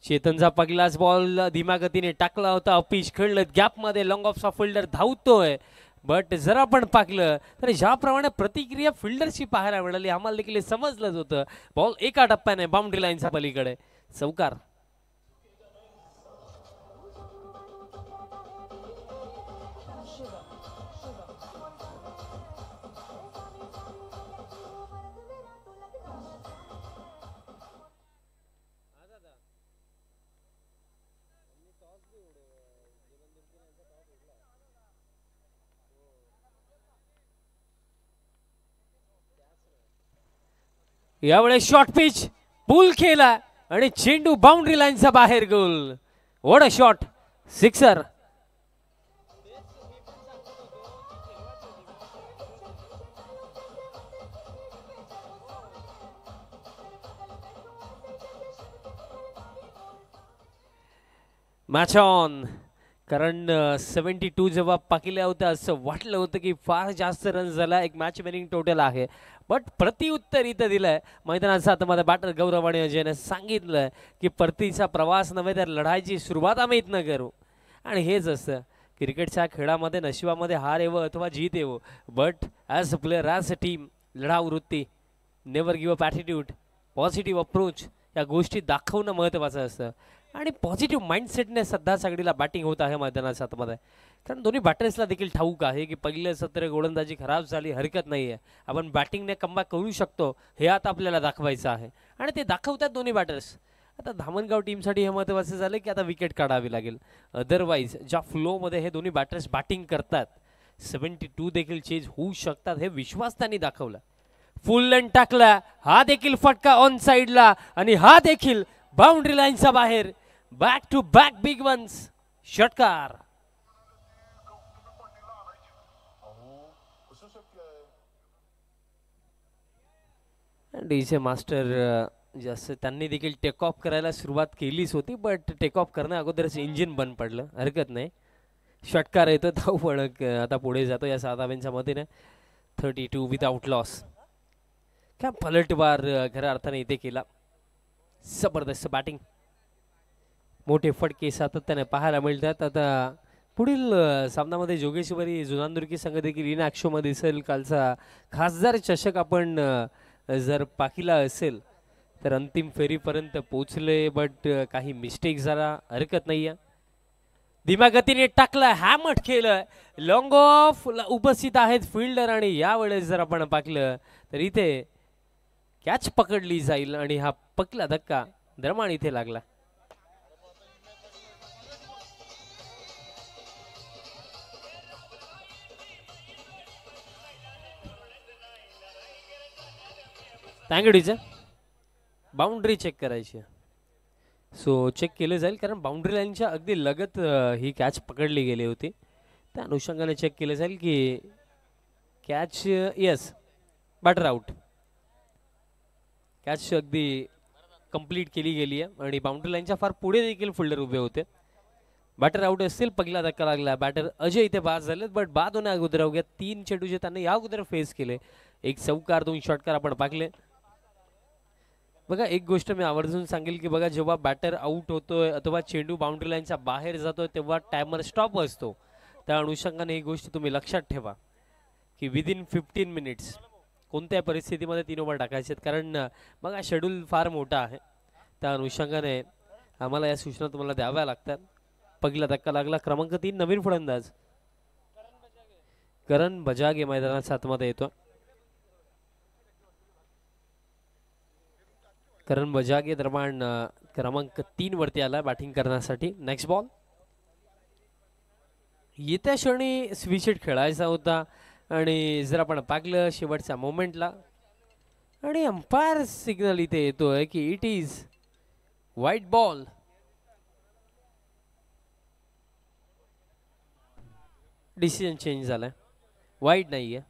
[SPEAKER 3] चेतनचा पहिलाच बॉल धीम्या गतीने टाकला होता. अपीच खेळलं गॅप मध्ये लॉंग ऑफचा फिल्डर धावतोय बट जर आपण पाहिलं तर ज्याप्रमाणे प्रतिक्रिया फिल्डरची पाहायला मिळाली आम्हाला देखील समजलंच होतं. बॉल एका टप्प्याने बाउंड्री लाईनच्या पलीकडे चौकार. यावेळेस शॉर्ट पिच पुल केला आणि चेंडू बाउंड्री लाईनच्या बाहेर गोल. What a shot, sixer. Match on. कारण 72 जेव्हा पाकिल्या होत्या असं वाटलं होतं की फार जास्त रन झाला, एक मॅच विनिंग टोटल आहे बट प्रतिउत्तर इथं दिलंय मैदानाच्या आतमध्ये बॅटर गौरव आणि अजयने सांगितलं की परतीचा प्रवास नव्हे तर लढाईची सुरुवात आम्ही इथनं करू. आणि हेच असतं क्रिकेटच्या खेळामध्ये, नशिबामध्ये हार येवो अथवा जीत येवो but as a player as a team लढाऊ वृत्ती, never give up attitude, positive approach या गोष्टी दाखवणं महत्त्वाचं असतं. आणि पॉझिटिव्ह माइंडसेटने सध्या सगळीला बॅटिंग होत आहे मैदानाच्या आतमध्ये. कारण दोन्ही बॅटर्सला देखील ठाऊक आहे की पहिलं सत्र गोलंदाजी खराब झाली हरकत नाही आहे, आपण बॅटिंगने कमबॅक करू शकतो, हे आता आपल्याला दाखवायचं आहे आणि ते दाखवतात दोन्ही बॅटर्स. आता धामणगाव टीमसाठी हे महत्त्वाचं झालं की आता विकेट काढावी लागेल, अदरवाईज ज्या फ्लोमध्ये हे दोन्ही बॅटर्स बॅटिंग करतात 72 देखील चेज होऊ शकतात, हे विश्वास त्यांनी दाखवला. फुल लेंथ टाकला, हा देखील फटका ऑन साइडला आणि हा देखील बाउंड्री लाईनच्या बाहेर. Back to back big ones, षटकार. डीजे मास्टर जास्त त्यांनी देखील टेक ऑफ करायला सुरुवात केलीच होती, बट टेक ऑफ करण्या अगोदरच इंजिन बंद पडलं, हरकत नाही. षटकार येतो, धाव फळक आता पुढे जातो या 7 धावांच्या मदतीने. 32 विदाउट लॉस. काय पलटवार खऱ्या अर्थाने इथे केला, जबरदस्त बॅटिंग, मोठे फटके सातत्याने पाहायला मिळतात. आता पुढील सामन्यामध्ये जोगेश्वरी जुनांदुर्गी संघ देखील इन ॲक्शनमध्ये दिसेल. कालचा खासदार चषक आपण जर पाहिला असेल तर अंतिम फेरीपर्यंत पोहोचले, बट काही मिस्टेक झाला, हरकत नाही आहे. धीम्या गतीने टाकलं, हॅमट केलं, लॉंग ऑफ उपस्थित आहेत फिल्डर आणि यावेळेस जर आपण पाहिलं तर इथे कॅच पकडली जाईल आणि हा पकला धक्का दरम्यान इथे लागला. थँक्यू. बाउंड्री चेक करायची, सो चेक केलं जाईल कारण बाउंड्री लाईनच्या अगदी लगत ही कॅच पकडली गेली होती, त्या अनुषंगाने चेक केलं जाईल की catch yes batter out. Catch अगदी कंप्लीट केली गेली आहे आणि बाउंड्री लाईनच्या फार पुढे देखील फिल्डर उभे होते. बॅटर आउट असतील, पहिला धक्का लागला. बॅटर अजय इथे बाद झालेत, बट बाद होण्या अगोदर अवघ्या 3 चेंडू जे त्यांनी या अगोदर फेस केले, एक चौकार 2 षटकार आपण पाहिले. बघा एक गोष्ट मी आवर्जून सांगेल की बघा जेव्हा बॅटर आउट होतोय अथवा चेंडू बाउंड्री लाईनच्या बाहेर जातोय तेव्हा टायमर स्टॉप असतो, त्या अनुषंगाने ही गोष्ट तुम्ही लक्षात ठेवा की विदिन 15 मिनिट्स कोणत्या परिस्थितीमध्ये 3 ओव्हर टाकायचे आहेत, कारण बघा शेड्यूल फार मोठा आहे, त्या अनुषंगाने आम्हाला या सूचना तुम्हाला द्याव्या लागतात. पहिला धक्का लागला, क्रमांक 3 नवीन फलंदाज करण बजागे मैदानात सातमध्ये येतो. करण बजागे दरम्यान क्रमांक 3 वरती आला बॅटिंग करण्यासाठी. नेक्स्ट बॉल, येत्या क्षणी स्विच हिट खेळायचा होता आणि जर आपण पाहिलं शेवटच्या मोमेंटला आणि अंपायर सिग्नल इथे येतोय की it is white ball. Decision change झालाय, वाईट नाहीये.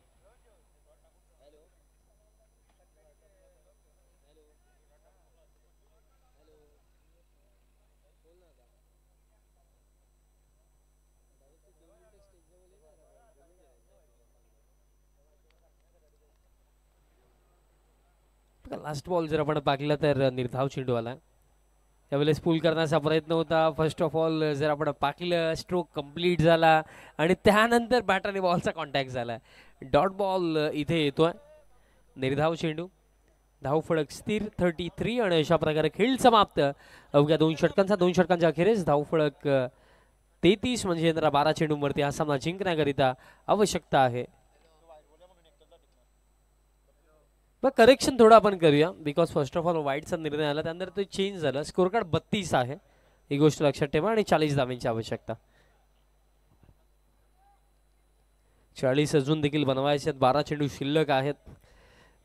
[SPEAKER 3] लास्ट बॉल जर आपण पाहिलं तर निर्धाव चेंडू आला, त्यावेळेस पूल करण्याचा प्रयत्न होता. फर्स्ट ऑफ ऑल जर आपण पाहिलं स्ट्रोक कंप्लीट झाला आणि त्यानंतर बॅटरने बॉलचा कॉन्टॅक्ट झाला, डॉट बॉल इथे येतोय. निर्धाव चेंडू, धाव फळक स्थिर 33 आणि अशा प्रकारे खेळ समाप्त. अवघ्या 2 षटकांच्या अखेरीस धाव फळक 33 म्हणजे 12 चेंडूंवरती हा सामना जिंकण्याकरिता आवश्यकता आहे. मग करेक्शन थोडं आपण करूया बिकॉज फर्स्ट ऑफ ऑल वाईटचा निर्णय आला, त्यानंतर तो चेंज झाला. स्कोर कार्ड 32 आहे, ही गोष्ट लक्षात ठेवा आणि 40 धावांची आवश्यकता. 40 अजून देखील बनवायचे आहेत, 12 चेंडू शिल्लक आहेत.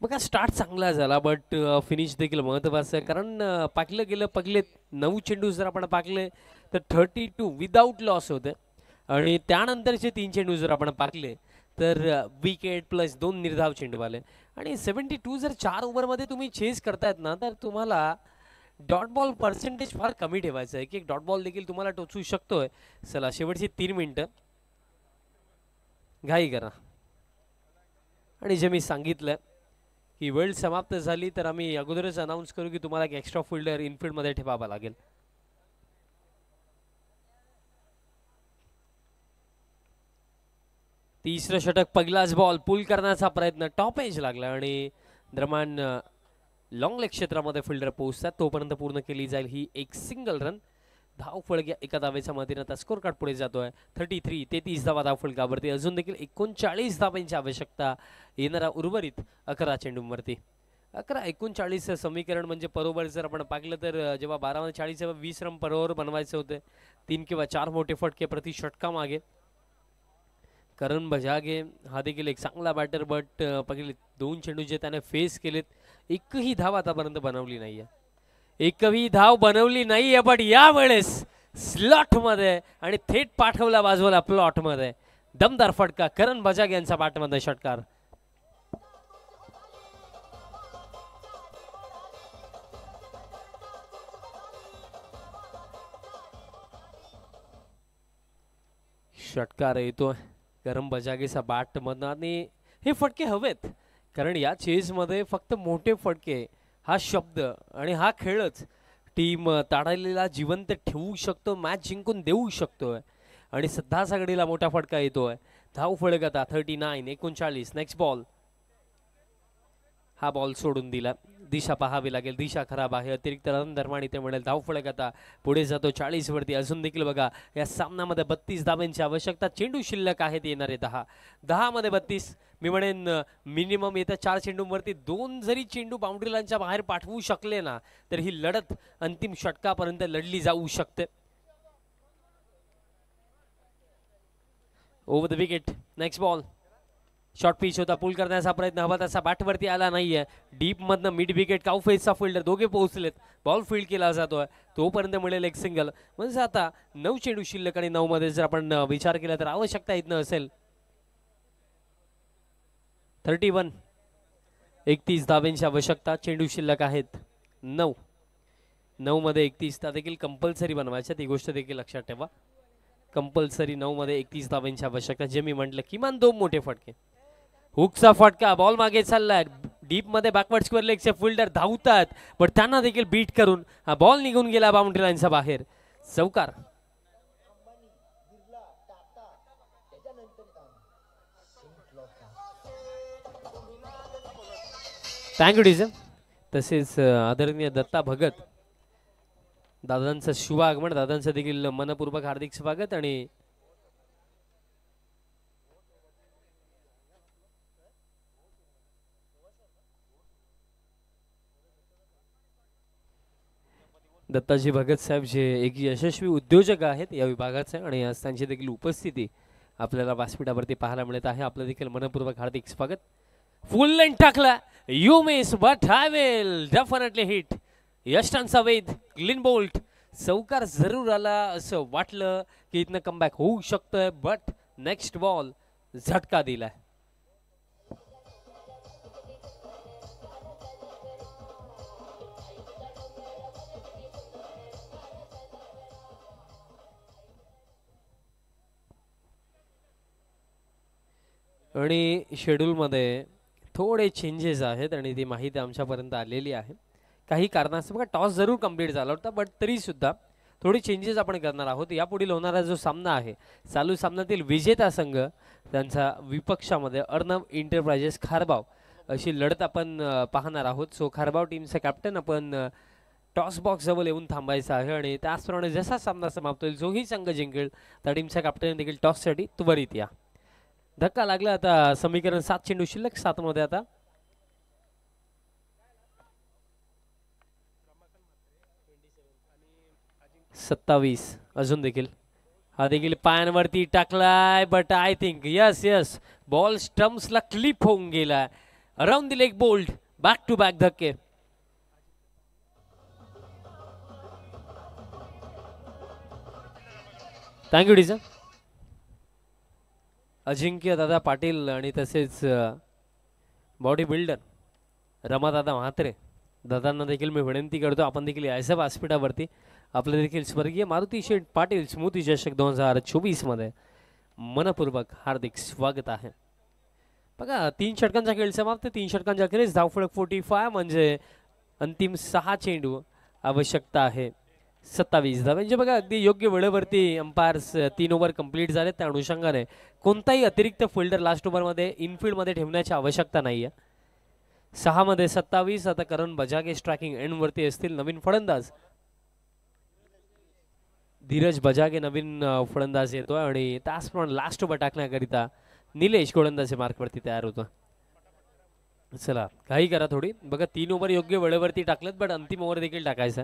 [SPEAKER 3] मग हा स्टार्ट चांगला झाला बट फिनिश देखील महत्त्वाचं आहे, कारण पाकलं गेलं पगले 9 चेंडू जर आपण पाकले तर 32 विदाऊट लॉस होते आणि त्यानंतरचे 3 चेंडू जर आपण पाकले तर विकेट प्लस 2 निर्धाव चेंडू आले आणि 72 जर 4 ओव्हरमध्ये तुम्ही चेस करतायत ना तर तुम्हाला डॉट बॉल पर्सेंटेज फार कमी ठेवायचं आहे, की एक डॉट बॉल देखील तुम्हाला टोचू शकतोय. चला शेवटची 3 मिनिटं घाई करा आणि जे मी सांगितलं की वेळ समाप्त झाली तर आम्ही अगोदरच अनाऊन्स करू की तुम्हाला एक एक्स्ट्रा फिल्डर इनफिल्डमध्ये ठेवावा लागेल. तिसरं षटक, पहिलाच बॉल, पुल करण्याचा प्रयत्न, टॉप एज लागला आणि दरम्यान लॉंग लेग क्षेत्रामध्ये फिल्डर पोहोचतात, तोपर्यंत पूर्ण केली जाईल ही एक सिंगल रन. धावफलक एका धावेच्या मदतीने आता स्कोर कार्ड पुढे जातोय. 33 धावा धावफलकावरती. अजून देखील 39 धावांची आवश्यकता येणारा उर्वरित 11 चेंडूंवरती. 11-39 समीकरण म्हणजे बरोबर जर आपण पाहिलं तर जेव्हा 12-40 तेव्हा 20 रन पर ओव्हर बनवायचे होते. 3 किंवा 4 मोठे फटके प्रति षटका मागे. करण बजागे हा देखील एक चांगला बॅटर, बट पहिले 2 चेंडू जे त्याने फेस केलेत एकही धाव आतापर्यंत बनवली नाहीये. एकही धाव बनवली नाहीये, बट यावेळेस स्लॉट मध्ये आणि थेट पाठवला बाजूला प्लॉट मध्ये. दमदार फटका करण बजागे यांचा बॅटमध्ये षटकार. षटकार येतोय करण बजागेचा बॅट मधनं आणि हे फटके हवेत, कारण या चेस मध्ये फक्त मोठे फटके हा शब्द आणि हा खेळच टीम ताडालेला जिवंत ठेवू शकतो, मॅच जिंकून देऊ शकतोय. आणि सध्या सगळीला मोठा फटका येतोय. धाव फलक आता 39-39. Next ball. हा बॉल सोडून दिला. दिशा पाहावी लागेल, दिशा खराब आहे. अतिरिक्त रन धर्माणी ते म्हणेल. धाव फलक आता पुढे जातो 40 वरती. अजून देखील बघा या सामन्यामध्ये 32 धावांची आवश्यकता. चेंडू शिल्लक आहेत येणारे 10 मध्ये 32. मी म्हणेन मिनिमम येत्या 4 चेंडूंवरती 2 जरी चेंडू बाउंड्री लाईनच्या बाहेर पाठवू शकले ना तर ही लढत अंतिम षटकापर्यंत लढली जाऊ शकते. Over the wicket. Next ball. Short pitch होता, पुल करण्याचा प्रयत्न हवा तसा बॅटवरती आला नाहीये. डीप मधनं मिड विकेट काउफेसचा फिल्डर दोघे पोहोचलेत. बॉल फील्ड केला जातोय तोपर्यंत मिळेल एक सिंगल. म्हणजे आता 9 चेंडू शिल्लक आणि 9 मध्ये जर आपण विचार केला तर आवश्यकता इथनं असेल 31. 31 धावांची आवश्यकता. चेंडू शिल्लक आहेत 9 मध्ये 31 देखील कंपल्सरी बनवायच्या, ती गोष्ट देखील लक्षात ठेवा. कंपल्सरी 9 मध्ये 31 धावांची आवश्यकता. जे मी म्हटलं किमान 2 मोठे फटके. हुकचा फटका, बॉल मागे चाललाय. डीप मध्ये बॅकवर्ड स्क्वेअर लेगचे फिल्डर धावतात, पण त्यांना देखील बीट करून हा बॉल निघून गेला बाउंड्री लाईनच्या बाहेर. चौकार. थँक्यू डीजन. तसेच आदरणीय दत्ता भगत दादांचं शुभ आगमन, दादांचं देखील मनपूर्वक हार्दिक स्वागत. आणि दत्ताजी भगत साहेब जे एक यशस्वी उद्योजक आहेत या विभागाचे, आणि आज त्यांची देखील उपस्थिती आपल्याला व्यासपीठावरती पाहायला मिळत आहे. आपलं देखील मनपूर्वक हार्दिक स्वागत. फुल लेन टाकला. You miss but I will definitely hit. यष्टांचा वेध, क्लीन बोल्ट. चौकार जरूर आला असं वाटलं की इथनं कमबॅक होऊ शकतोय, बट नेक्स्ट बॉल झटका दिलाय. आणि शेड्यूलमध्ये थोडे चेंजेस आहेत आणि ती माहिती आमच्यापर्यंत आलेली आहे. काही कारणास्तव बघा टॉस जरूर कंप्लीट झाला होता, बट तरी सुद्धा थोडी चेंजेस आपण करणार आहोत. यापुढील होणारा जो सामना आहे, चालू सामन्यातील विजेता संघ त्यांचा विपक्षामध्ये अर्णव एंटरप्राइजेस खारबाव अशी लढत आपण पाहणार आहोत. सो खारबाव टीमचा कॅप्टन आपण टॉस बॉक्स जवळ येऊन थांबायचं आहे आणि त्याचप्रमाणे जसा सामना समाप्त होईल जोही संघ जिंकेल त्या टीमचा कॅप्टन देखील टॉससाठी त्वरित या. धक्का लागला. आता समीकरण 7 चेंडू शिल्लक 7 मध्ये आता 27. अजून देखील हा देखील पायांवरती टाकलाय, but I think yes ball स्टम्प्सला क्लिप होऊन गेलाय. Around the leg bowled. Back to back धक्के. थँक्यू डीजन. अजिंक्य दादा पाटील आणि तसेच बॉडी बिल्डर रमादादा म्हात्रे दादांना देखील मी विनंती करतो आपण देखील यायचं व्यासपीठावरती. आपले देखील स्वर्गीय मारुती शेठ पाटील स्मृती चषक 2024 मध्ये मनपूर्वक हार्दिक स्वागत आहे. बघा 3 षटकांचा खेळ समाप्त. 3 षटकांच्या अखेरीस धावफलक 45 म्हणजे अंतिम 6 चेंडू आवश्यकता आहे 27 धाव. म्हणजे बघा अगदी योग्य वेळेवरती अंपायर्स 3 ओव्हर कंप्लीट झाले. त्या अनुषंगाने कोणताही अतिरिक्त फिल्डर लास्ट ओव्हरमध्ये इनफिल्डमध्ये ठेवण्याची आवश्यकता नाही आहे. 6 मध्ये 27. आता करण बजागे स्ट्रायकिंग एंडवरती असतील. नवीन फलंदाज धीरज बजागे नवीन फलंदाज येतोय आणि त्याचप्रमाणे लास्ट ओव्हर टाकण्याकरिता निलेश गोलंदाजी मार्कवरती तयार होतो. चला काही करा थोडी बघा 3 ओव्हर योग्य वेळेवरती टाकलेत बट अंतिम ओव्हर देखील टाकायचं.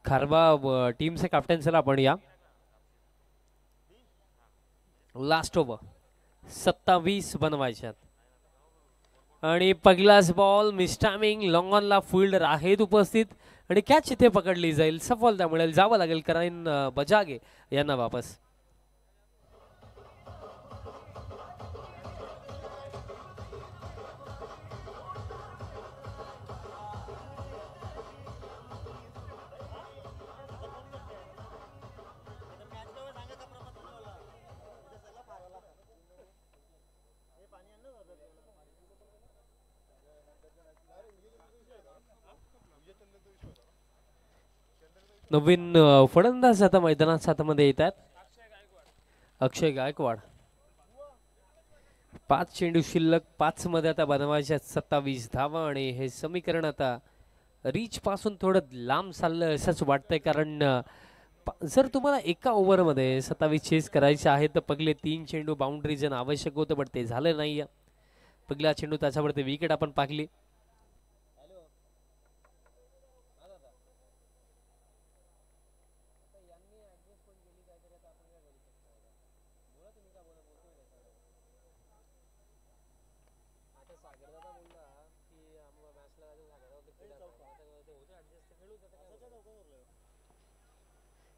[SPEAKER 3] खारबा टीमचे कॅप्टन चला आपण या. लास्ट ओव्हर 27 बनवायच्यात आणि पहिलाच बॉल मिस्टामिंग लॉंग ऑनला फिल्डर आहेत उपस्थित आणि कॅच इथे पकडली जाईल. सफलता मिळेल, जावं लागेल कराईन बजागे यांना वापस. नवीन फलंदाज आता मैदानात हातामध्ये येतात. अक्षय गायकवाड. 5 चेंडू शिल्लक, 5 मध्ये आता बनवायच्या 27 धावा आणि हे समीकरण आता रीच पासून थोडं लांब चाललं असंच वाटतंय. कारण जर तुम्हाला एका ओव्हरमध्ये 27 चेस करायचे आहे तर पहिले 3 चेंडू बाउंड्री जण आवश्यक होतं बट ते झालं नाही. पहिला चेंडू त्याच्यावरती विकेट आपण पाहिली.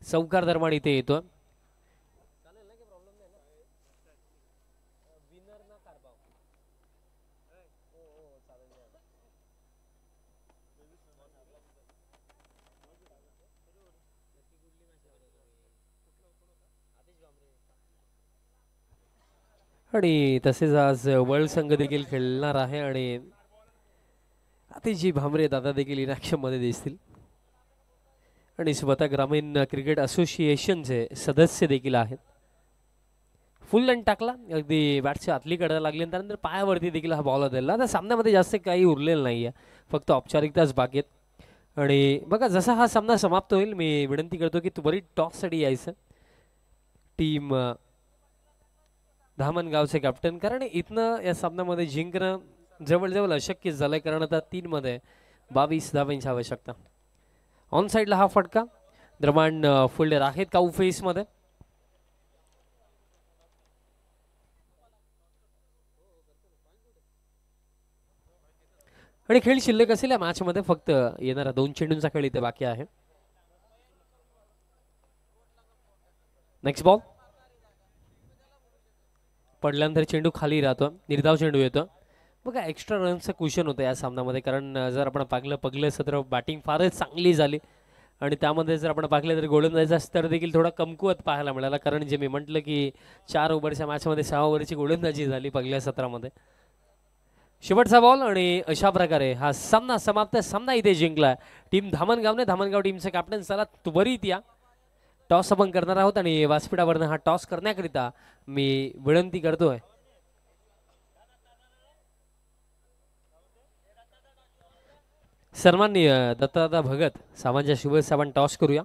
[SPEAKER 3] चौकार दरम्यान इथे येतो. आणि तसेच आज वर्ल्ड संघ देखील खेळणार आहे आणि आतिशजी भामरे दादा देखील इनॅक्शन मध्ये दिसतील आणि स्वतः ग्रामीण क्रिकेट असोसिएशनचे सदस्य देखील आहेत. फुल लंच टाकला, अगदी बॅटच्या आतली कडा लागली आणि त्यानंतर पायावरती देखील हा बॉल दिला. आता सामन्यामध्ये जास्त काही उरलेलं नाही आहे, फक्त औपचारिकताच बाकी आहेत. आणि बघा जसा हा सामना समाप्त होईल मी विनंती करतो की त्वरित टॉससाठी यायचं टीम धामणगावचे कॅप्टन. कारण इथनं या सामन्यामध्ये जिंकणं जवळजवळ अशक्य झालंय कारण आता 3 मध्ये 22 धावांची आवश्यकता. ऑन साइडला हा फटका दरम्यान फिल्डर आहेत काऊ फेस मध्ये. आणि खेळ शिल्लक असेल या मॅच मध्ये, फक्त येणारा 2 चेंडूंचा खेळ इथे बाकी आहे. नेक्स्ट बॉल पडल्यानंतर चेंडू खाली राहतो, निर्धाव चेंडू येतो. बघा एक्स्ट्रा रनचं क्वेश्चन होतं या सामन्यामध्ये कारण जर आपण पाहिलं पहिलं सत्र बॅटिंग फारच चांगली झाली आणि त्यामध्ये जर आपण पाहिलं तर गोलंदाजीचा स्तर देखील थोडा कमकुवत पाहायला मिळाला. कारण जे मी म्हटलं की 4 ओव्हरच्या मॅचमध्ये 6 ओव्हरची गोलंदाजी झाली पहिल्या सत्रामध्ये. शेवटचा बॉल आणि अशा प्रकारे हा सामना समाप्त. सामना इथे जिंकला टीम धामणगावने. धामणगाव टीमचे कॅप्टन चला त्वरित या. टॉस आपण करणार आहोत आणि व्यासपीठावरनं हा टॉस करण्याकरिता मी विनंती करतोय सन्माननीय दत्तदादा भगत साहेबांच्या शुभेच्छा. आपण टॉस करूया.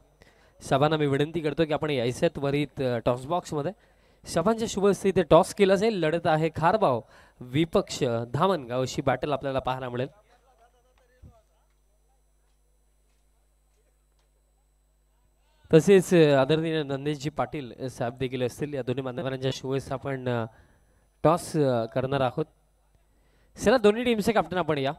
[SPEAKER 3] साहेबांना मी विनंती करतो की आपण यायचं त्वरित टॉस बॉक्समध्ये. साहेबांच्या शुभेच्छा इथे टॉस केला जाईल. लढत आहे खारबाव विपक्ष धामणगाव, अशी बॅटल आपल्याला पाहायला मिळेल. तसेच आदरणीय नंदेशजी पाटील साहेब देखील असतील. या दोन्ही मान्यवरांच्या शुभेच्छा आपण टॉस करणार आहोत. चला दोन्ही टीमचे कॅप्टन आपण या.